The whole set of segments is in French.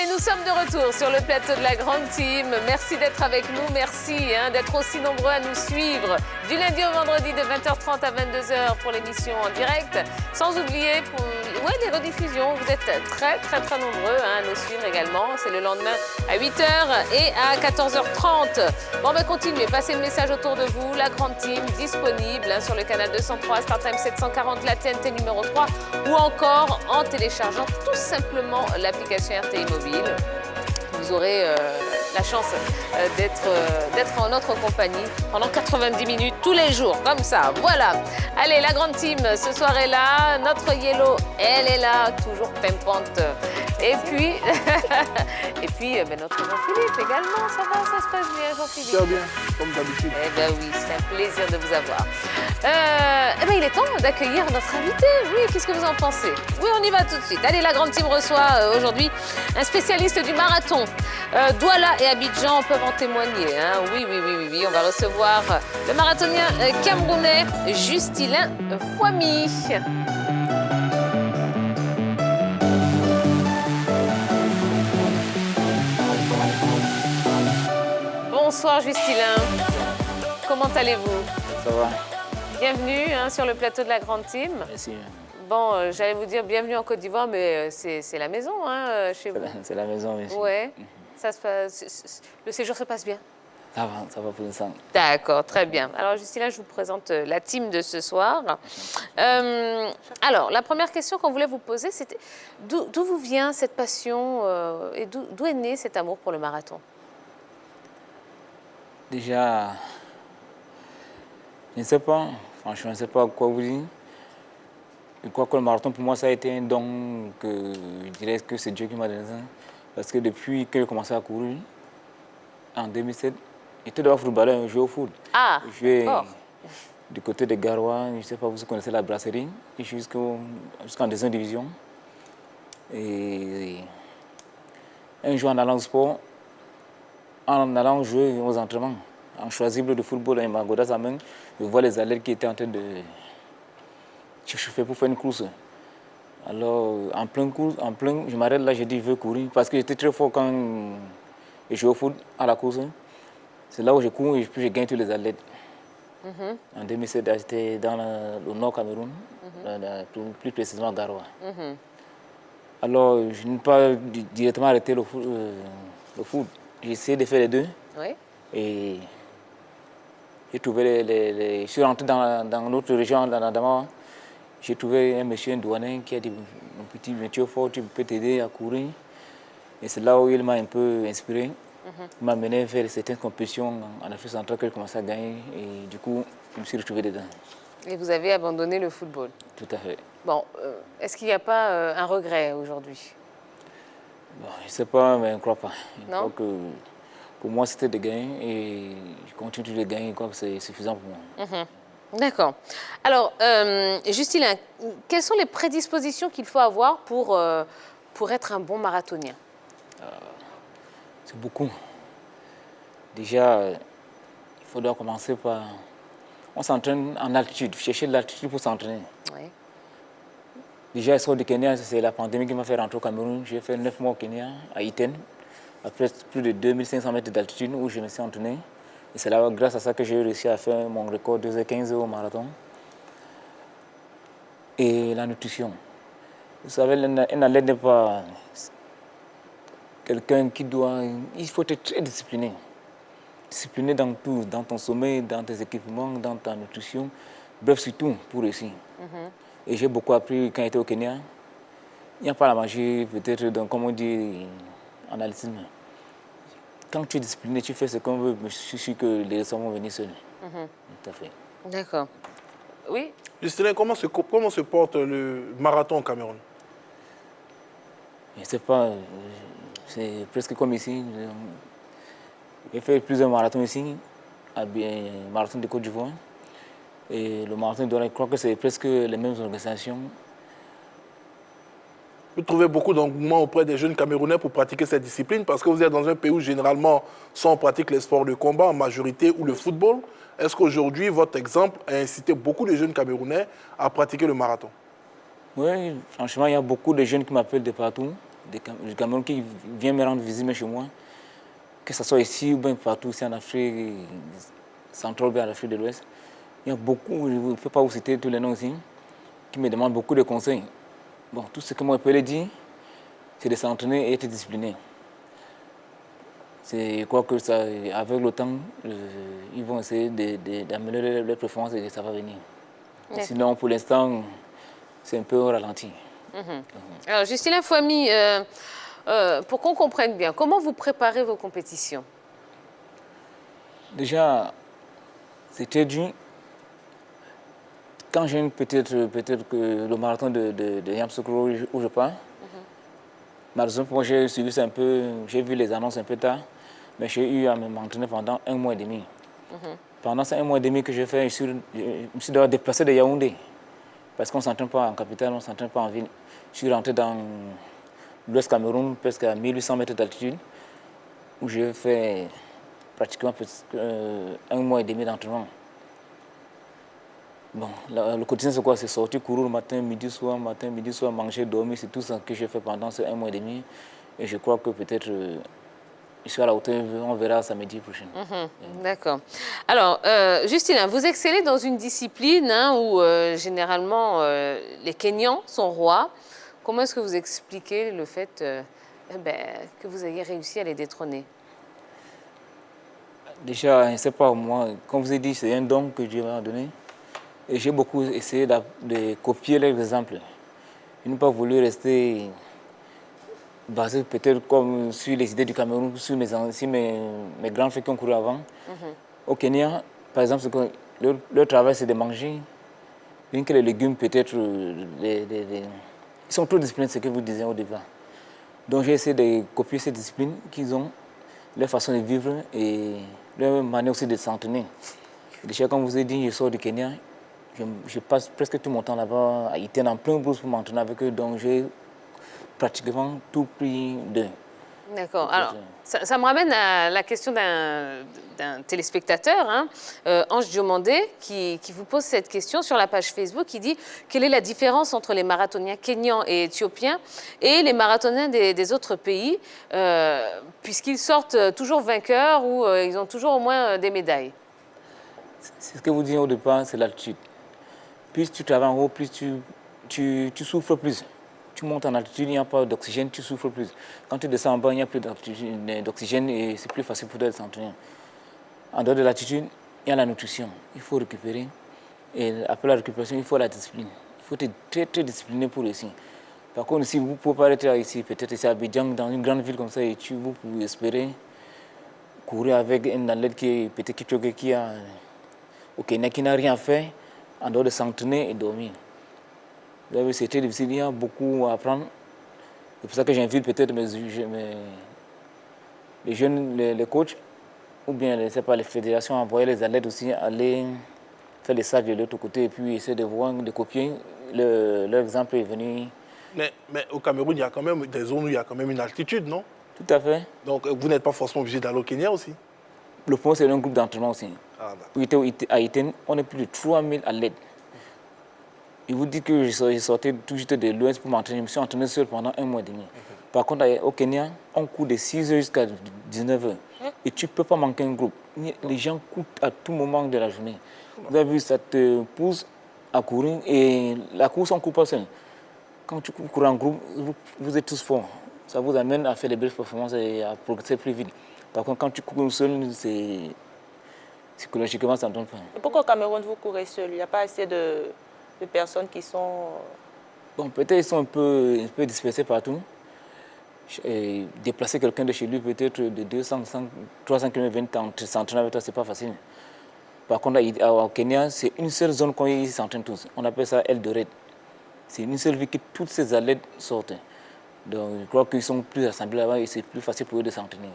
Allez, nous sommes de retour sur le plateau de la Grande Team. Merci d'être avec nous, merci d'être aussi nombreux à nous suivre du lundi au vendredi de 20h30 à 22h pour l'émission en direct. Sans oublier pour les rediffusions, vous êtes très nombreux à nous suivre également. C'est le lendemain à 8h et à 14h30. Bon, on va continuer, passez le message autour de vous. La Grande Team disponible sur le canal 203, StarTime 740, la TNT numéro 3 ou encore en téléchargeant tout simplement l'application RTI Mobile. Vous aurez la chance d'être en notre compagnie pendant 90 minutes tous les jours, comme ça. Voilà. Allez, la Grande Team, ce soir est là. Notre Yellow, elle est là, toujours pimpante. Et puis, notre Jean-Philippe également, ça va, ça se passe bien, Jean-Philippe? Très bien, comme d'habitude. Eh bien oui, c'est un plaisir de vous avoir. Il est temps d'accueillir notre invité. Oui, qu'est-ce que vous en pensez? Oui, on y va tout de suite. Allez, la Grande Team reçoit aujourd'hui un spécialiste du marathon. Douala et Abidjan peuvent en témoigner. Hein. Oui, on va recevoir le marathonien camerounais Justilin Fouami. Bonsoir Justilin, comment allez-vous? Ça va. Bienvenue sur le plateau de la Grande Team. Merci. Bon, j'allais vous dire bienvenue en Côte d'Ivoire, mais c'est la maison chez vous. C'est la maison, merci. Ouais, ça se passe, le séjour se passe bien? Ça va pour l'instant. D'accord, très bien. Alors Justilin, je vous présente la team de ce soir. Alors, la première question qu'on voulait vous poser, c'était d'où vous vient cette passion et d'où est né cet amour pour le marathon? Déjà, je ne sais pas, franchement, je ne sais pas quoi vous dire. Je crois que le marathon, pour moi, ça a été un don que je dirais que c'est Dieu qui m'a donné ça. Parce que depuis que j'ai commencé à courir, en 2007, j'étais d'abord footballeur, je jouais au foot. Ah, je jouais du côté de Garoua, je ne sais pas, vous connaissez la brasserie, jusqu'en deuxième division. Et un jour en allant au sport, en allant jouer aux entraînements, en choisible de football, avec ma godasse à main, je vois les athlètes qui étaient en train de se chauffer pour faire une course. Alors, en plein course, je m'arrête là, je dis, je veux courir, parce que j'étais très fort quand je jouais au foot, à la course. C'est là où je cours et puis je gagne tous les athlètes. En 2007, j'étais dans le nord Cameroun, plus précisément à Garoua. Alors, je n'ai pas directement arrêté le foot. J'ai essayé de faire les deux. Oui. Et j'ai trouvé je suis rentré dans notre région, dans Adamawa. J'ai trouvé un monsieur, un douanier, qui a dit, mon petit, tu es fort, tu peux t'aider à courir. Et c'est là où il m'a un peu inspiré. Il m'a mené vers certaines compétitions en Afrique centrale que j'ai commencé à gagner. Et du coup, je me suis retrouvé dedans. Et vous avez abandonné le football? Tout à fait. Bon, est-ce qu'il n'y a pas un regret aujourd'hui? Bon, je ne sais pas, mais je ne crois pas. Je crois que pour moi, c'était de gagner et je continue de gagner. Je crois que c'est suffisant pour moi. D'accord. Alors, Justilin, quelles sont les prédispositions qu'il faut avoir pour être un bon marathonien? C'est beaucoup. Déjà, il faudra commencer par... On s'entraîne en altitude, chercher de l'altitude pour s'entraîner. Oui. Déjà, sort du Kenya, c'est la pandémie qui m'a fait rentrer au Cameroun. J'ai fait 9 mois au Kenya, à Iten, à plus de 2500 mètres d'altitude où je me suis entraîné. Et c'est là, grâce à ça, que j'ai réussi à faire mon record 2h15 au marathon. Et la nutrition. Vous savez, un athlète n'est pas quelqu'un qui doit... Il faut être très discipliné. Discipliné dans tout, dans ton sommeil, dans tes équipements, dans ta nutrition. Bref, surtout pour réussir. Et j'ai beaucoup appris quand j'étais au Kenya. Il n'y a pas la magie, peut-être, comme on dit en athlétisme. Quand tu es discipliné, tu fais ce qu'on veut, mais je suis sûr que les résultats vont venir seuls. Tout à fait. D'accord. Oui. Justin, comment se porte le marathon au Cameroun? Je ne sais pas, c'est presque comme ici. J'ai fait plusieurs marathons ici, le marathon de Côte d'Ivoire. Et le marathon de Douala, je crois que c'est presque les mêmes organisations. Vous trouvez beaucoup d'engouement auprès des jeunes Camerounais pour pratiquer cette discipline parce que vous êtes dans un pays où généralement, soit on pratique les sports de combat en majorité ou le football. Est-ce qu'aujourd'hui, votre exemple a incité beaucoup de jeunes Camerounais à pratiquer le marathon? Oui, franchement, il y a beaucoup de jeunes qui m'appellent de partout. du Cameroun qui vient me rendre visite chez moi, que ce soit ici ou bien partout, ici en Afrique centrale ou bien en Afrique de l'Ouest. Il y a beaucoup, je ne peux pas vous citer tous les noms ici, qui me demandent beaucoup de conseils. Bon, tout ce que moi je peux leur dire, c'est de s'entraîner et être discipliné. C'est quoi que ça, avec le temps, ils vont essayer d'améliorer leur performance et ça va venir. Sinon, pour l'instant, c'est un peu au ralenti. Alors, Justina Fouami, pour qu'on comprenne bien, comment vous préparez vos compétitions? Déjà, c'était dû. Quand j'ai peut-être que le marathon de Yamoussoukro où je pars, par exemple, moi j'ai suivi ça un peu, j'ai vu les annonces un peu tard, mais j'ai eu à m'entraîner pendant 1 mois et demi. Pendant ces 1 mois et demi que j'ai fait, je me suis d'abord déplacé de Yaoundé, parce qu'on ne s'entraîne pas en capitale, on ne s'entraîne pas en ville. Je suis rentré dans l'Ouest Cameroun, presque à 1800 mètres d'altitude, où j'ai fait pratiquement 1 mois et demi d'entraînement. Bon, le quotidien c'est quoi? C'est sortir, courir le matin, midi, soir, manger, dormir, c'est tout ça que j'ai fait pendant ces 1 mois et demi. Et je crois que peut-être je suis à la hauteur, on verra samedi prochain. D'accord. Alors, Justina, vous excellez dans une discipline où généralement les Kenyans sont rois. Comment est-ce que vous expliquez le fait que vous ayez réussi à les détrôner? Déjà, je ne sais pas, moi, comme je vous ai dit, c'est un don que Dieu m'a donné. Et j'ai beaucoup essayé de copier leurs exemples. Je n'ai pas voulu rester basé peut-être comme sur les idées du Cameroun, sur mes grands frères qui ont couru avant. Au Kenya, par exemple, leur travail, c'est de manger. Bien que les légumes, peut-être, ils sont trop disciplinés, c'est ce que vous disiez au départ. Donc j'ai essayé de copier ces disciplines qu'ils ont, leur façon de vivre et leur manière aussi de s'entraîner. Déjà, comme je vous ai dit, je sors du Kenya. Je passe presque tout mon temps là-bas à Iten en plein brousse pour m'entraîner avec eux, donc j'ai pratiquement tout pris d'eux. D'accord. Alors, ça me ramène à la question d'un téléspectateur, Ange Diomandé, qui vous pose cette question sur la page Facebook. Il dit « Quelle est la différence entre les marathoniens kenyans et éthiopiens et les marathoniens des autres pays, puisqu'ils sortent toujours vainqueurs ou ils ont toujours au moins des médailles ?» C'est ce que vous dites au départ, c'est l'altitude. Plus tu travailles en haut, plus tu souffres plus. Tu montes en altitude, il n'y a pas d'oxygène, tu souffres plus. Quand tu descends en bas, il n'y a plus d'oxygène et c'est plus facile pour toi de s'entraîner. En dehors de l'altitude, il y a la nutrition. Il faut récupérer. Et après la récupération, il faut la discipline. Il faut être très, très discipliné pour réussir. Par contre, si vous ne pouvez pas être ici, peut-être ici à Abidjan, dans une grande ville comme ça, et vous pouvez espérer courir avec un athlète qui est peut-être qui a au Kenya, qui n'a rien fait, en dehors de s'entraîner et dormir. C'est très difficile, il y a beaucoup à apprendre. C'est pour ça que j'invite peut-être les jeunes, les coachs, ou bien les fédérations à envoyer les athlètes aussi, aller faire des stages de l'autre côté et puis essayer de voir, de copier leur exemple et venir. Mais au Cameroun, il y a quand même des zones où il y a quand même une altitude, non? Tout à fait. Donc vous n'êtes pas forcément obligé d'aller au Kenya aussi? Le point, c'est un groupe d'entraînement aussi. À Iten, on est plus de 3000 athlètes. Il vous dit que je sortais tout juste de l'Ouest pour m'entraîner. Je me suis entraîné seul pendant 1 mois et demi. Par contre, au Kenya, on court de 6h jusqu'à 19h. Et tu ne peux pas manquer un groupe. Les gens courent à tout moment de la journée. Vous avez vu, ça te pousse à courir. Et la course, on ne court pas seul. Quand tu cours en groupe, vous êtes tous forts. Ça vous amène à faire des belles performances et à progresser plus vite. Par contre, quand tu cours seul, psychologiquement, ça ne donne pas. Et pourquoi au Cameroun, vous courez seul? Il n'y a pas assez de personnes qui sont... Bon, peut-être ils sont un peu dispersés partout. Et déplacer quelqu'un de chez lui, peut-être de 200, 300 km, s'entraîner avec toi, ce n'est pas facile. Par contre, au Kenya, c'est une seule zone où ils s'entraînent tous. On appelle ça Eldoret. C'est une seule ville que toutes ces athlètes sortent. Donc, je crois qu'ils sont plus assemblés là-bas et c'est plus facile pour eux de s'entraîner.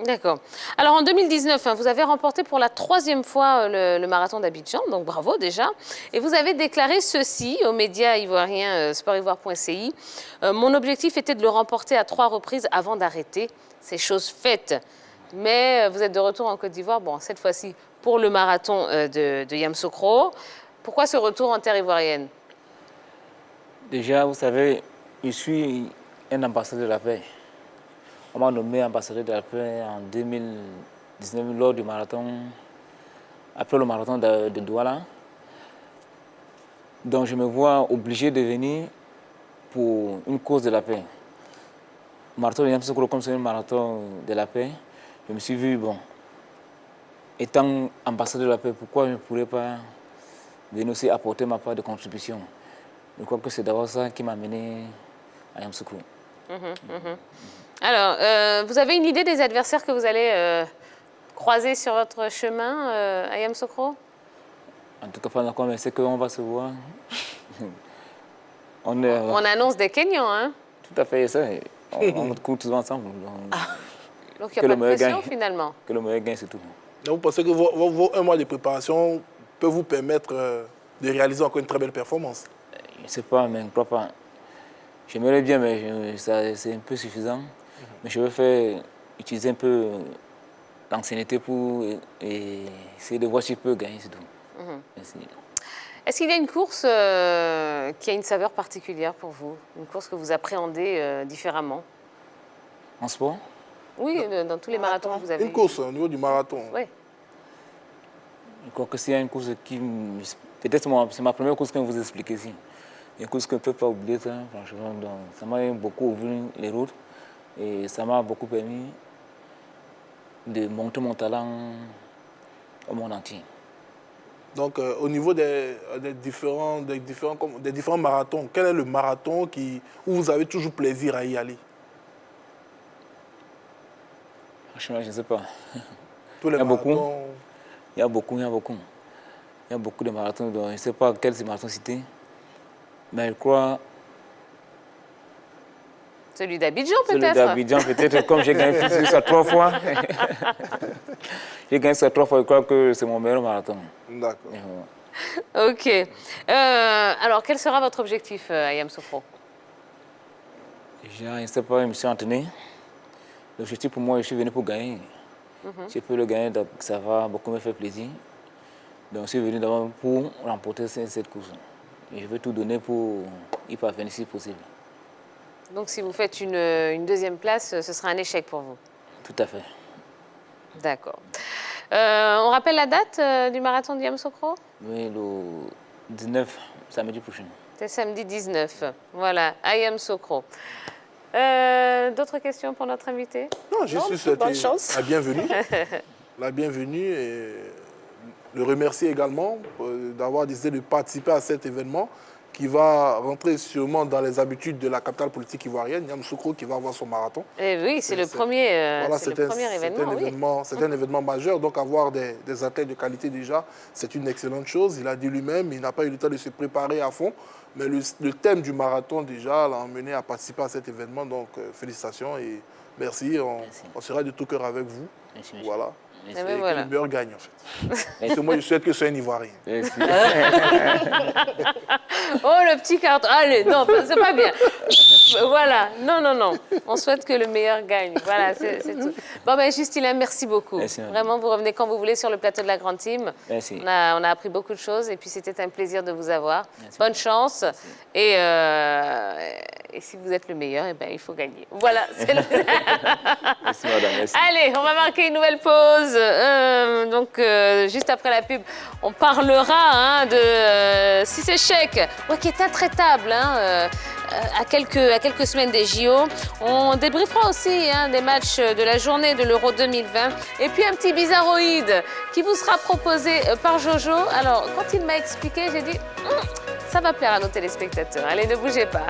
D'accord. Alors en 2019, vous avez remporté pour la 3e fois le marathon d'Abidjan, donc bravo déjà. Et vous avez déclaré ceci aux médias ivoiriens sportivoire.ci. Mon objectif était de le remporter à 3 reprises avant d'arrêter. C'est chose faite. Mais vous êtes de retour en Côte d'Ivoire, bon, cette fois-ci pour le marathon de Yamoussoukro. Pourquoi ce retour en terre ivoirienne? Déjà, vous savez, Je suis un ambassadeur de la paix. On m'a nommé ambassadeur de la paix en 2019 lors du marathon, après le marathon de Douala. Donc je me vois obligé de venir pour une cause de la paix. Le marathon de Yamoussoukro, comme c'est un marathon de la paix, je me suis vu, bon, étant ambassadeur de la paix, pourquoi je ne pourrais pas venir aussi apporter ma part de contribution? Je crois que c'est d'abord ça qui m'a mené à Yamoussoukro. Alors, vous avez une idée des adversaires que vous allez croiser sur votre chemin à Yamoussoukro? En tout cas, pas encore, mais c'est qu'on va se voir. On annonce des Kenyans, hein? Tout à fait, ça. On court tous ensemble. Donc il n'y a pas de pression finalement. Que le meilleur gagne, c'est tout. Donc, vous pensez que vos 1 mois de préparation peut vous permettre de réaliser encore une très belle performance? Je ne sais pas, mais je ne crois pas. J'aimerais bien, mais c'est un peu suffisant. Mais je veux utiliser un peu l'ancienneté pour essayer de voir si je peux gagner, c'est tout. Merci. Est-ce qu'il y a une course qui a une saveur particulière pour vous? Une course que vous appréhendez différemment? En sport? Oui, dans tous les marathons que vous avez. Une course au niveau du marathon? Oui. Je crois que s'il y a une course qui... Peut-être c'est ma première course que je vous explique ici. Une course que je ne peux pas oublier, ça, franchement. Donc, ça m'a beaucoup ouvert les routes et ça m'a beaucoup permis de monter mon talent au monde entier. Donc, au niveau des différents marathons, quel est le marathon où vous avez toujours plaisir à y aller? Franchement, je ne sais pas. Tous les marathons... Il y a beaucoup de marathons. Donc je ne sais pas quel marathon citer. Mais je crois... Celui d'Abidjan peut-être? Celui d'Abidjan peut-être, comme j'ai gagné ça 3 fois. J'ai gagné ça 3 fois, je crois que c'est mon meilleur marathon. D'accord. Ok. Alors, quel sera votre objectif à Yamoussoukro? Je ne sais pas, je me suis entraîné. L'objectif pour moi, je suis venu pour gagner. Si je peux le gagner, donc ça va beaucoup me faire plaisir. Donc je suis venu d'abord pour remporter cette course. Et je vais tout donner pour y parvenir si possible. Donc si vous faites une deuxième place, ce sera un échec pour vous? Tout à fait. D'accord. On rappelle la date du marathon de Yamoussoukro? Oui, le 19, samedi prochain. C'est samedi 19, voilà, à Yamoussoukro. D'autres questions pour notre invité? Non, juste souhaiter bonne chance. la bienvenue. La bienvenue et le remercier également d'avoir décidé de participer à cet événement qui va rentrer sûrement dans les habitudes de la capitale politique ivoirienne, Yamoussoukro, qui va avoir son marathon. Et oui, c'est le premier, voilà, c'est le premier événement. C'est un événement majeur, donc avoir des athlètes de qualité déjà, c'est une excellente chose. Il a dit lui-même, il n'a pas eu le temps de se préparer à fond, mais le thème du marathon déjà l'a emmené à participer à cet événement, donc félicitations et merci. On sera de tout cœur avec vous. Merci. Voilà. Et Et ben que voilà. le meilleur gagne en fait. Parce que moi je souhaite que ce soit un Ivoirien. Merci. Oh, le petit carton. Allez, non, c'est pas bien. Voilà, non. On souhaite que le meilleur gagne. Voilà, c'est tout. Bon, ben, Justin, merci beaucoup. Merci, Vraiment, vous revenez quand vous voulez sur le plateau de la Grande Team. Merci. On a appris beaucoup de choses et puis c'était un plaisir de vous avoir. Merci. Bonne chance. Et si vous êtes le meilleur, eh ben, il faut gagner. Voilà. Merci, madame. Merci. Allez, on va marquer une nouvelle pause. Juste après la pub, on parlera de Cissé Cheick, qui est intraitable à quelques semaines des JO. On débriefera aussi des matchs de la journée de l'Euro 2020. Et puis un petit bizarroïde qui vous sera proposé par Jojo. Alors, quand il m'a expliqué, j'ai dit, ça va plaire à nos téléspectateurs. Allez, ne bougez pas.